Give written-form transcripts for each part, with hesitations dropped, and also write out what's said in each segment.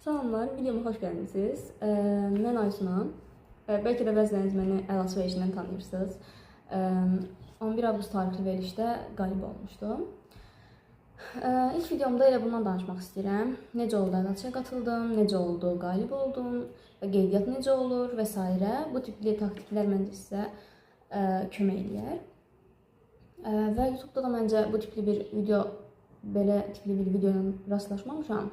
Salamlar, videoma xoş gəlmisiniz. Mən Aysunan. Bəlkə də bəziləriniz məni Əlaçı verilişindən tanıyırsınız. 11 avqust tarixli verilişdə qalib olmuşdum. İlk videomda elə bundan danışmaq istəyirəm. Necə oldu Əlaçıya qatıldım, necə oldu qalib oldum və qeydiyyat necə olur və s. Bu tipli taktiklər məncə sizə kömək eləyər. Və YouTube-da da məncə bu tipli bir video, belə tipli bir videoya rastlaşmamışam.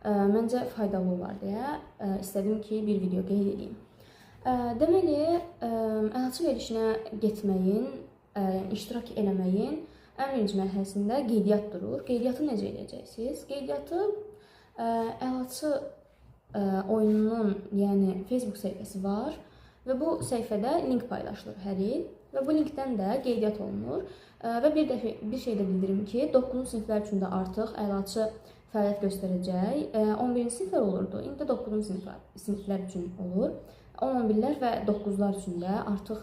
Məncə faydalı olar deyə istədim ki, bir video qeyd edeyim. Deməli, Əlaçı verilişinə getməyin, iştirak eləməyin ən birinci mərhələsində qeydiyyat durur. Qeydiyyatı necə edəcəksiniz? Qeydiyyatı Əlaçı oyununun, yəni Facebook səhifəsi var və bu səhifədə link paylaşılır hər il və bu linkdən də qeydiyyat olunur. Və bir şey də bildirim ki, 9-cu siniflər üçün də artıq Əlaçı fəaliyyət göstərəcək. 11-ci siniflər olurdu, indi 9-cu siniflər üçün olur. 10-11-lər və 9-lar üçün də artıq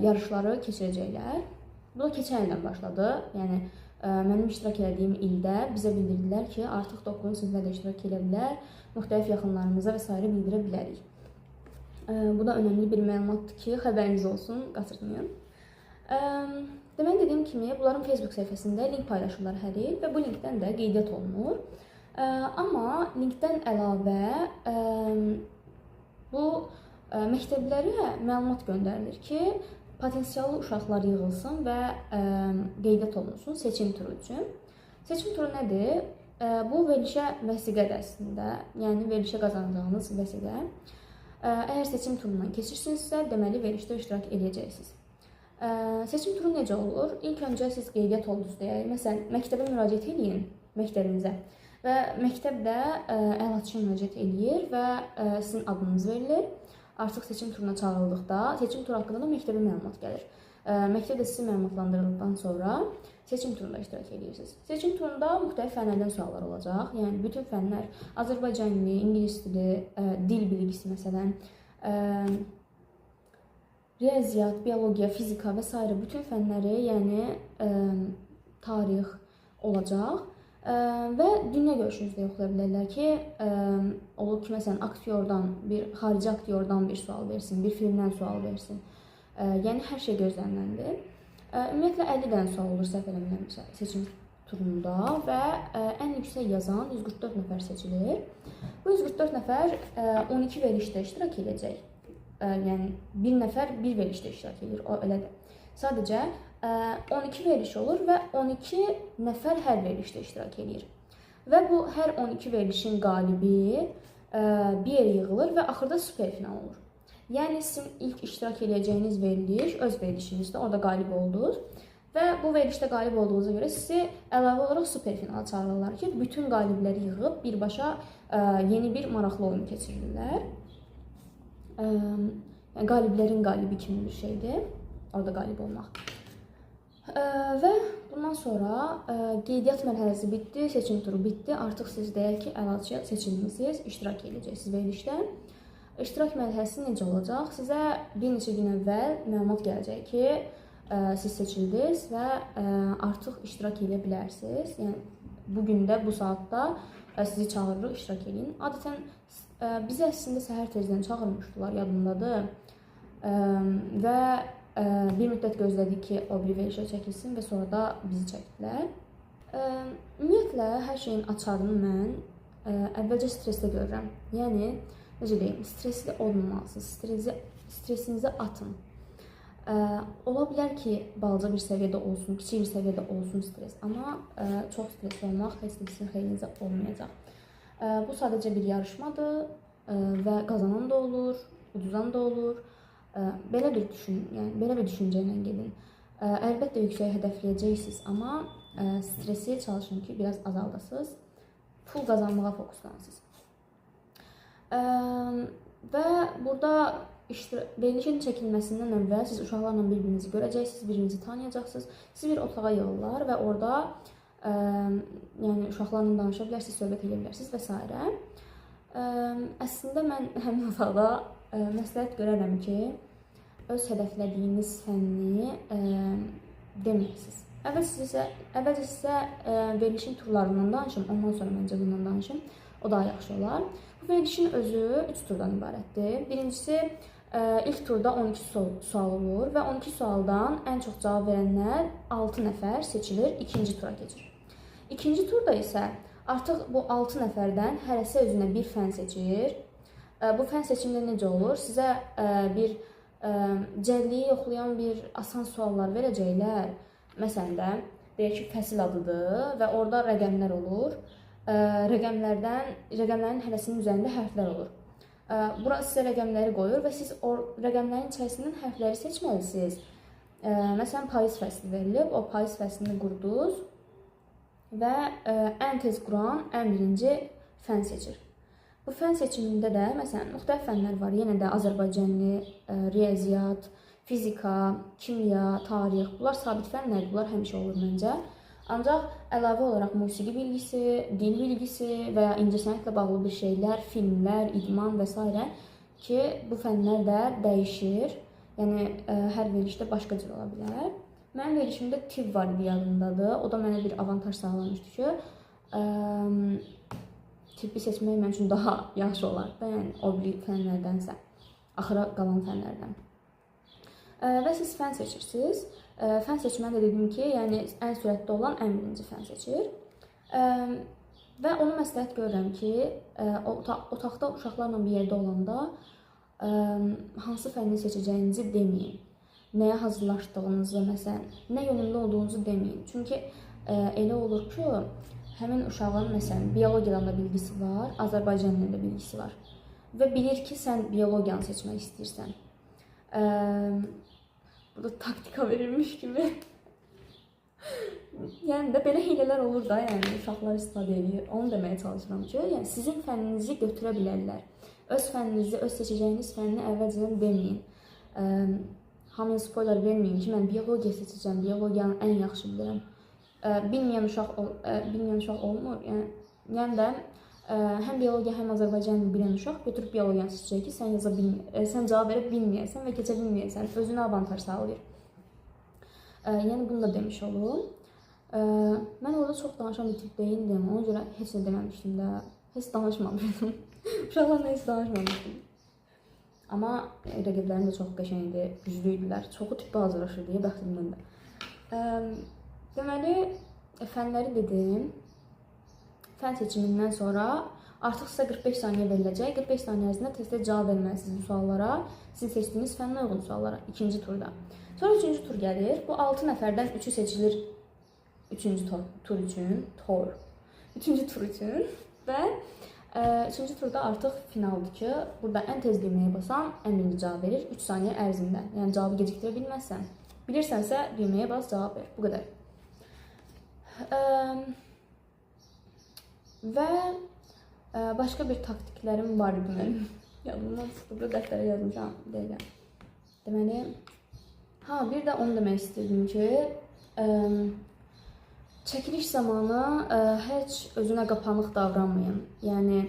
yarışları keçirəcəklər. Bu da keçən ildən başladı. Yəni, mənim iştirak etdiyim ildə bizə bildirdilər ki, artıq 9-cu siniflərdə iştirak edə bilər, müxtəlif yaxınlarımıza və s. bildirə bilərik. Bu da önəmli bir məlumatdır ki, xəbəriniz olsun, qaçırtmayın. Deməli, dediyim kimi, bunların Facebook səhifəsində link paylaşırlar hər il və bu linkdən də qeydiyyat olunur. Amma linkdən əlavə bu məktəblərə məlumat göndərilir ki, potensiallı uşaqlar yığılsın və qeydiyyat olunsun seçim turu üçün. Seçim turu nədir? Bu verilişə vəsiqədir əslində, yəni verilişə qazanacağınız vəsiqə. Əgər seçim turundan keçirsinizsə, deməli verilişdə iştirak edəcəksiniz. Seçim turu necə olur? İlk öncə siz qeydiyyat oldunuz deyək. Məsələn, məktəbə müraciət edin, məktəbinizə. Və məktəb də Əlaçıya müraciət edir və sizin adınız verilir. Artıq seçim turuna çağırıldıqda, seçim turu haqqında da məktəbə məlumat gəlir. Məktəb də sizi məlumatlandırıldıqdan sonra seçim turunda iştirak edirsiniz. Seçim turunda müxtəlif fənlərdən suallar olacaq. Yəni, bütün fənlər, Azərbaycan dili, ingilis dili, dil bilgisi məsələn, riyaziyyat, biologiya, fizika və s. bütün fənləri, yəni tarix olacaq və dünya görüşünüzdə yoxlaya bilərlər ki, olur ki, məsələn, aktyordan, xarici aktyordan bir sual versin, bir filmdən sual versin. Yəni, hər şey gözləniləndir. Ümumiyyətlə, 50 dənə sual olur səhv eləmirəmsə seçim turunda və ən yüksək yazan 144 nəfər seçilir. Bu 144 nəfər 12 verilişdə iştirak edəcək. Yəni, bir nəfər bir verilişdə iştirak edir, o elədir. Sadəcə 12 veriliş olur və 12 nəfər hər verilişdə iştirak edir. Və bu hər 12 verilişin qalibi bir yerə yığılır və axırda super final olur. Yəni, sizin ilk iştirak edəcəyiniz veriliş, öz verilişinizdə orada qalib oldunuz və bu verilişdə qalib olduğunuza görə sizi əlavə olaraq super finala çağırırlar ki, bütün qalibləri yığıb birbaşa yeni bir maraqlı oyun keçirirlər. Qaliblərin qalibi kimi bir şeydir, orada qalib olmaq. Və bundan sonra qeydiyyat mərhələsi bitdi, seçim turu bitdi. Artıq siz deyək ki, Əlaçıya seçilmisiniz, iştirak edəcəksiniz verilişdə. İştirak mərhələsi necə olacaq? Sizə bir neçə gün əvvəl məlumat gələcək ki, siz seçildiniz və artıq iştirak edə bilərsiniz. Yəni, bugün də, bu saatda sizi çağırırıq, iştirak edin. Adətən, bizi əslində səhər tezdən çağırmışdılar, yadımdadır. Və bir müddət gözlədik ki, o bir verilişə çəkilsin və sonra da bizi çəkdilər. Ümumiyyətlə, hər şeyin açarını mən əvvəlcə stresdə görürəm. Yəni, necə deyim, stresli olmamalısınız, stresinizi atın. Ola bilər ki, balaca bir səviyyədə olsun, kiçik bir səviyyədə olsun stres, amma çox stresli olmaq heç də sizin xeyrinizə olmayacaq. Bu sadəcə bir yarışmadır və qazanan da olur, uduzan da olur. Belə bir düşüncə ilə gedin. Əlbəttə yüksək hədəfləyəcəksiniz, amma stresi çalışın ki, biraz azaldasınız, full qazanmağa fokuslansınız. Və burada verilişin çəkilməsindən əvvəl siz uşaqlarla bir-birinizi görəcəksiniz, bir-birinizi tanıyacaqsınız. Siz bir otağa yığırlar və orada uşaqlarla danışa bilərsiniz, söhbət edə bilərsiniz və s. Əslində, mən həmin otaqda məsləhət görərəm ki, öz hədəflədiyiniz fənni deməyəsiniz. Əvvəlcə sizə verilişin turlarından danışım, ondan sonra məncə bundan danışım. O daha yaxşı olar. Bu verilişin özü 3 turdan ibarətdir. Birincisi, ilk turda 12 sual olur və 12 sualdan ən çox cavab verənlər 6 nəfər seçilir, ikinci tura keçir. İkinci turda isə artıq bu 6 nəfərdən hərəsi özünə bir fən seçir. Bu fən seçimdə necə olur? Sizə bir cəlliyi yoxlayan bir asan suallar verəcəklər. Məsələn də, deyək ki, fəsil adıdır və orada rəqəmlər olur. Rəqəmlərin hərəsinin üzərində hərflər olur. Bura sizə rəqəmləri qoyur və siz o rəqəmlərin içərisindən hərfləri seçməlisiniz. Məsələn, payız fəsli verilib, o payız fəslini qurdunuz və ən tez quran ən birinci fən seçir. Bu fən seçimində də, məsələn, müxtəlif fənlər var. Yenə də Azərbaycanlı, riyaziyyat, fizika, kimya, tarix, bunlar sabit fənlərdir, bunlar həmişə olur məncə. Ancaq əlavə olaraq musiqi bilgisi, dil bilgisi və ya incəsənətlə bağlı bir şeylər, filmlər, idman və s. ki, bu fənlər də dəyişir. Yəni, hər verilişdə başqa cür ola bilər. Mənim verilişimdə tibb var idi, yadımdadır. O da mənə bir avantaj sağlamışdı ki, tibbi seçmək mənim üçün daha yaxşı olardı. Yəni, o bir fənlərdənsə, axıra qalan fənlərdən. Və siz fən seçirsiniz. Fən seçməndə dedim ki, yəni ən sürətli olan ən birinci fən seçir. Və onu məsləhət görürəm ki, otaqda uşaqlarla bir yerdə olanda hansı fənni seçəcəyinizi deməyin. Nəyə hazırlaşdığınızı, məsələn, nə yönümlü olduğunuzu deməyin. Çünki elə olur ki, həmin uşağın, məsələn, biologiyadan da bilgisi var, Azərbaycanla da bilgisi var. Və bilir ki, sən biologiyanı seçmək istəyirsən. Burada taktika verilmiş kimi. Yəni də belə hilələr olur da, yəni uşaqlar istifadə edir. Onu deməyə çalışıram ki, yəni sizin fənninizi götürə bilərlər. Öz fənninizi, öz seçəcəyiniz fənni əvvəlcədən deməyin. Hamıya spoiler verməyin ki, mən biologiya seçəcəm, biologiyanı ən yaxşı bilirəm. Bilməyən uşaq olmur. Yəni də həm biologiya, həm Azərbaycanlı bilən uşaq götürüb biologiyanı seçəcək ki, sən cavab verə bilməyəsən və keçə bilməyəsən. Özünə avantaj sağlayır. Yəni, bunu da demiş olum. Mən orada çox danışan bir tip deyildim. Ona görə heç nə deməmişdim də. Heç danışmamışdım. Uşaqlarla heç danışmamışdım. Amma rəqiblərim də çox qəşəng idi, güclü idilər. Çoxu tibbi hazırlaşır deyə bəxtimdən də. Deməli, fənləri dedim. Fən seçimindən sonra artıq sizə 45 saniyə veriləcək. 45 saniyə ərzində tez-tez cavab verməlisiniz bu suallara. Sizin seçdiyiniz fəndən uyğun suallara ikinci turda. Sonra üçüncü tur gəlir. Bu 6 nəfərdən 3-ü seçilir üçüncü tur üçün və üçüncü turda artıq finaldır ki, burada ən tez düyməyə basan ən birinci cavab verir 3 saniyə ərzində. Yəni, cavabı gecikdirə bilməzsən. Bilirsənsə, düyməyə bas, cavab ver. Bu qədər. Və başqa bir taktiklərim var idi mənim. Yadımdan çıxdı, burada dəftərə yazmışam. Deməli, bir də onu demək istəyirdim ki, çəkiliş zamanı heç özünə qapanıq davranmayın. Yəni,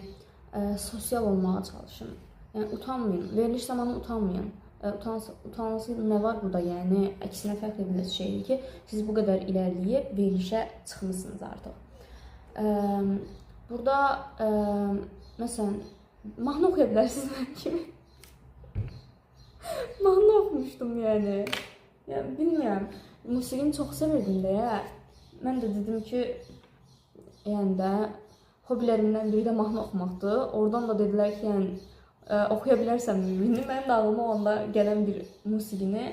sosial olmağa çalışın. Yəni, utanmayın. Veriliş zamanı utanmayın. Utanması nə var burada? Yəni, əksinə fərq edilməsi şeydir ki, siz bu qədər ilərləyib verilişə çıxmışsınız artıq. Burada, məsələn, mahnı oxuya bilərsiniz mən kimi. Mahnı oxumuşdum, yəni. Yəni, bilmirəm, musiqini çox sevirdim deyə. Mən də dedim ki, yəni də, hobilərimdən biri də mahnı oxumaqdır. Oradan da dedilər ki, yəni, oxuya bilərsən müminni. Mənim də ağlıma onda gələn bir musiqini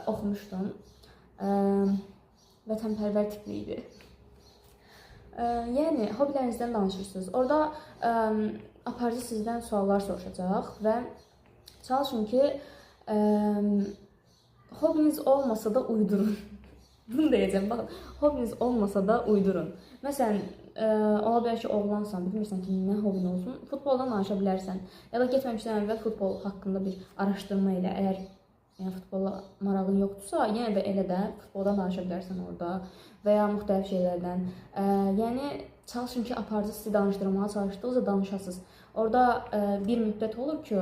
oxumuşdum. Vətənpərvər tipli idi. Yəni, hobilərinizdən danışırsınız. Orada aparıcı sizdən suallar soruşacaq və çalışın ki, hobiniz olmasa da uydurun. Bunu deyəcəm, baxın, hobiniz olmasa da uydurun. Məsələn, ola bilər ki, oğlansan, bilmirsən ki, nə hobin olsun, futboldan danışa bilərsən. Ya da getməmişdən əvvəl futbol haqqında bir araşdırma ilə, əgər futbola marağın yoxdursa, yenə də elə də futboldan danışa bilərsən orada və ya müxtəlif şeylərdən. Yəni, çalışın ki, aparıcı sizi danışdırmağa çalışdıqca danışasınız. Orada bir müddət olur ki,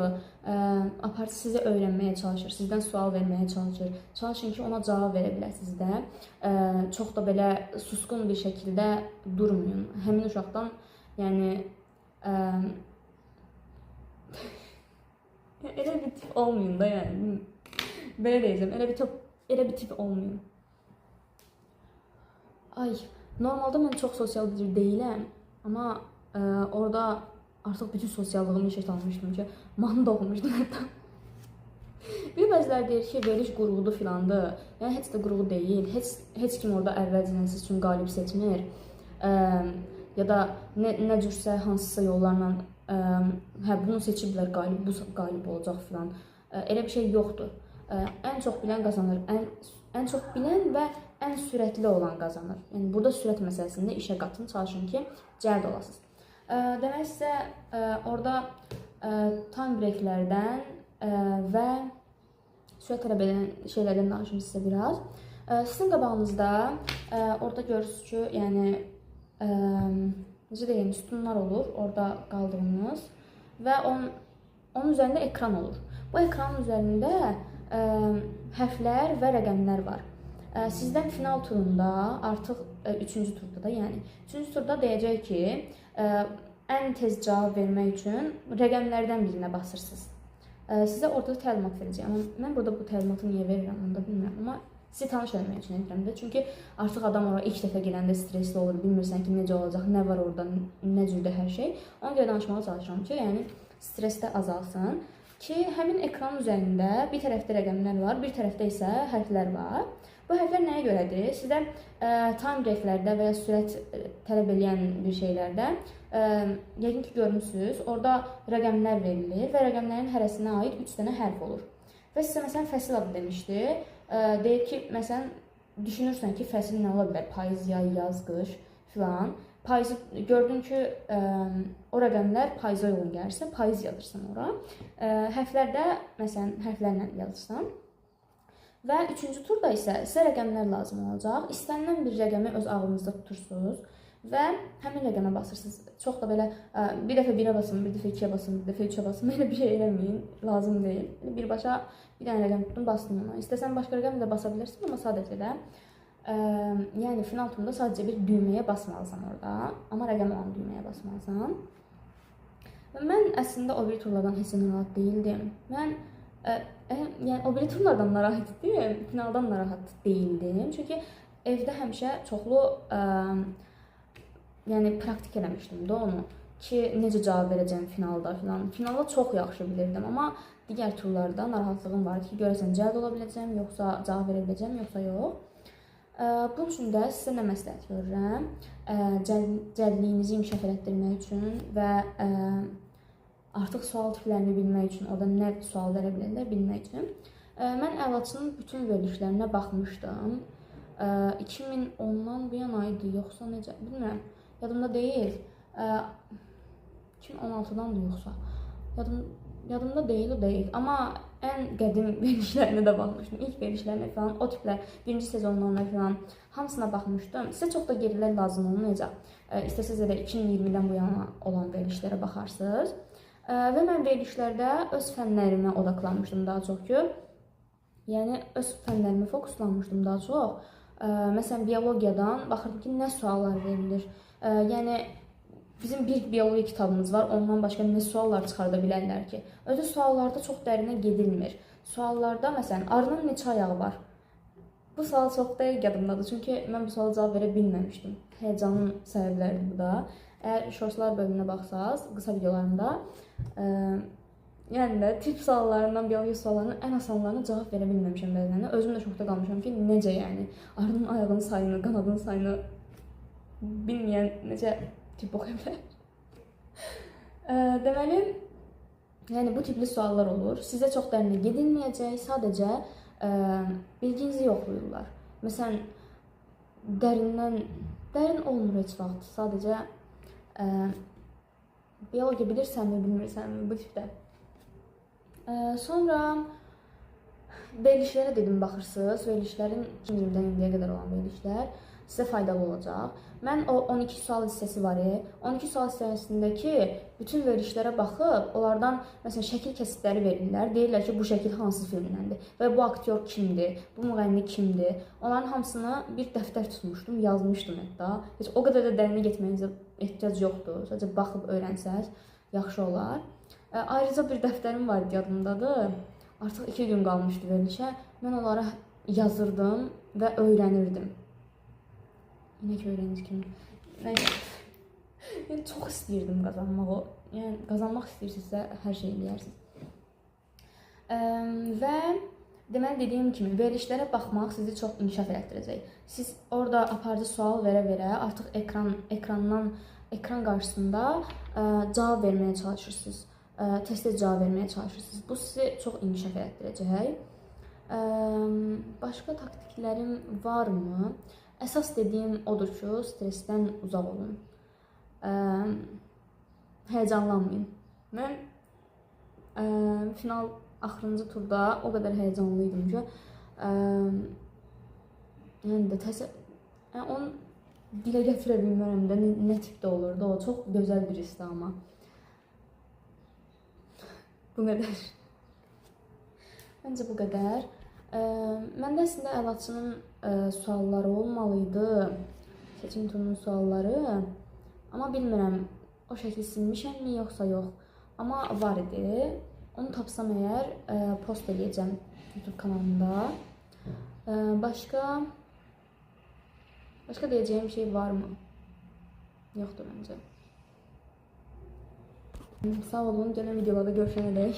aparıcı sizi öyrənməyə çalışır, sizdən sual verməyə çalışır. Çalışın ki, ona cavab verə biləsiniz də. Çox da belə susqun bir şəkildə durmayın. Həmin uşaqdan, yəni, Elə bir tip olmayın da yəni. Belə deyəcəm, elə bir tip olmayın. Ay, normalda mən çox sosial biri deyiləm, amma orada artıq bütün sosiallığımı işə salmışdım ki, mahnı da oxumuşdum hətta. Bir bəziləri deyir ki, veriş qurğudur filandır. Yəni heç də qurğu deyil. Heç kim orada əvvəlcədən siz üçün qalib seçmir. Ya da nə cürsə hansısa yollarla hə bunu seçiblər, bu qalib olacaq filan. Elə bir şey yoxdur. Ən çox bilən qazanır. Ən çox bilən və ən sürətli olan qazanır. Yəni burada sürət məsələsində işə qatın, çalışın ki, cəld olasınız. Demək sizə orada time breaklərdən və sürət tələb edən şeylərdən danışım sizə biraz. Sizin qabağınızda orada görürsünüz ki, yəni necə deyim, sütunlar olur, orada qaldığınız və onun üzərində ekran olur. Bu ekranın üzərində hərflər və rəqəmlər var. Sizdən final turunda, artıq 3-cü turda da, yəni 3-cü turda deyəcək ki, ən tez cavab vermək üçün rəqəmlərdən birinə basırsınız. Sizə orada təlimat verəcəyəm. Mən burada bu təlimatı niyə verirəm, onu da bilmirəm. Amma sizi tanış eləmək üçün edirəm də. Çünki artıq adam oraya ilk dəfə gələndə stresli olur, bilmirsən ki, necə olacaq, nə var orada, nə cürdə hər şey. Ona görə danışmağa çalışıram ki, yəni stres də azalsın. Ki, həmin ekranın üzərində bir tərəfdə rəqəmlər var, bir tərəfdə isə hərflər var. Bu hərflər nəyə görədir? Sizə time breaklərdə və ya sürət tələb edən bir şeylərdə yəqin ki, görmüsünüz, orada rəqəmlər verilir və rəqəmlərin hərəsinə aid 3 dənə hərf olur. Və sizə məsələn fəsil adı demişdi. Deyir ki, məsələn, düşünürsən ki, fəsil nə ola bilər? Payız, yay, yaz, qış filan. Payızı gördün ki, o rəqəmlər payıza uyğun gəlirsə, payız yazırsan ora. Hərflərdə, məsələn, hərflərlə yazırsan. Və 3-cü turda isə sizə rəqəmlər lazım olacaq. İstənilən bir rəqəmi öz ağlınızda tutursunuz və həmin rəqəmə basırsınız. Çox da belə bir dəfə 1-ə basın, bir dəfə 2-yə basın, bir dəfə 3-ə basın. Belə bir şey eləməyin, lazım deyil. Birbaşa bir dənə rəqəm tutun, bastın ona. İstəsən başqa rəqəm də basa bilirsən, amma sadəcə də yəni final turunda sadəcə bir düyməyə basmalısan orada. Amma rəqəm olan düyməyə basmalısan. Mən əslində o biri turlardan heç narahat deyildim. Mən yəni o biri turlardan narahat etdim, finaldan narahat deyildim. Çünki evdə həmişə çoxlu yəni praktik eləmişdim də onu ki, necə cavab verəcəm finalda filan. Finalda çox yaxşı bilirdim, amma digər turlarda narahatlığım var ki, görəsən cəld ola biləcəm, yoxsa cavab verə biləcəm, yoxsa yox. Bunun üçün də sizə nə məsləhət görürəm? Cəldliyinizi inkişaf etdirmək üçün və artıq sual tiplərini bilmək üçün, orada nə sual verə bilərlər bilmək üçün. Mən əlaçının bütün verilişlərinə baxmışdım. 2010-dan bu yana idi, yoxsa necə, bilmirəm, yadımda deyil. 2016-dan da yoxsa, yadımda deyil, o deyil. Amma ən qədim verilişlərinə də baxmışdım. İlk verilişlərinə falan, o tiplər, birinci sezonlarına falan, hamısına baxmışdım. Sizə çox da gerilər lazım olmayacaq. İstəsəz də 2020-dən bu yana olan verilişlərə baxarsınız. Və mən verilişlərdə öz fənlərimə odaklanmışdım daha çox ki, yəni öz fənlərimə fokuslanmışdım daha çox. Məsələn, biologiyadan baxırdım ki, nə suallar verilir. Yəni, bizim bir biologiya kitabımız var, ondan başqa nə suallar çıxarda bilərlər ki. Özü suallarda çox dərinə gedilmir. Suallarda, məsələn, arının neçə ayağı var? Bu sual çox dəqiq yadımdadır, çünki mən bu suala cavab verə bilməmişdim. Həyecanın səbəbləridir bu da. Əgər shortslar bölümünə baxsaq, qısa videolarımda, yəni də tip suallarından, biologiya suallarının ən asanlarına cavab verə bilməmişəm bəzənə. Özüm də şokda qalmışam ki, necə yəni? Arının ayağının sayını, qanadının sayını bilməyən necə tip oxuya bilər? Deməli, yəni bu tipli suallar olur. Sizə çox dərinə gedilməyəcək, sadəcə bilginizi yoxlayırlar. Məsələn, dərin olmur heç vaxt, sadəcə biologiya bilirsənmi, bilmirsənmi bu tipdə. Sonra verilişlərə dedim baxırsınız, verilişlərin 2020-dən indiyə qədər olan verilişlər. sizə faydalı olacaq. Mən o 12 sual hissəsi var. 12 sual hissəsindəki bütün verilişlərə baxıb, onlardan məsələn şəkil kəsitləri verirlər. Deyirlər ki, bu şəkil hansı filmdəndir və bu aktyor kimdir, bu müğənni kimdir. Onların hamısını bir dəftər tutmuşdum, yazmışdım hətta. Heç o qədər də dərinə getməyinizə ehtiyac yoxdur. Sadəcə baxıb öyrənsəz yaxşı olar. Ayrıca bir dəftərim var idi, yadımdadır. Artıq 2 gün qalmışdı verilişə. Mən onlara yazırdım və öyrənirdim. Yine ki öğrenci kimi. Neyse. Yəni çox istəyirdim qazanmağı. Yəni qazanmaq istəyirsinizsə hər şey eləyərsiniz. Və deməli dediyim kimi verilişlərə baxmaq sizi çox inkişaf etdirəcək. Siz orada aparıcı sual verə-verə artıq ekran qarşısında cavab verməyə çalışırsınız. Tez-tez cavab verməyə çalışırsınız. Bu sizi çox inkişaf etdirəcək. Başqa taktiklərim varmı? Əsas dediyim odur ki, stressdən uzaq olun. Həyəcanlanmayın. Mən final axırıncı turda o qədər həyəcanlıydım ki, yəni də onu dilə gətirə bilmərəm də nə tipdə olurdu. O çox gözəl bir hisdi amma. Bu qədər. Məncə bu qədər. Məndə əslində əlaçının sualları olmalıydı, seçim turunun sualları. Amma bilmirəm, o şəkli silmişəmmi yoxsa yox. Amma var idi. Onu tapsam əgər post edəcəm YouTube kanalında. Başqa deyəcəyim şey varmı? Yoxdur məncə. Sağ olun, gələn videolarda görüşənədək.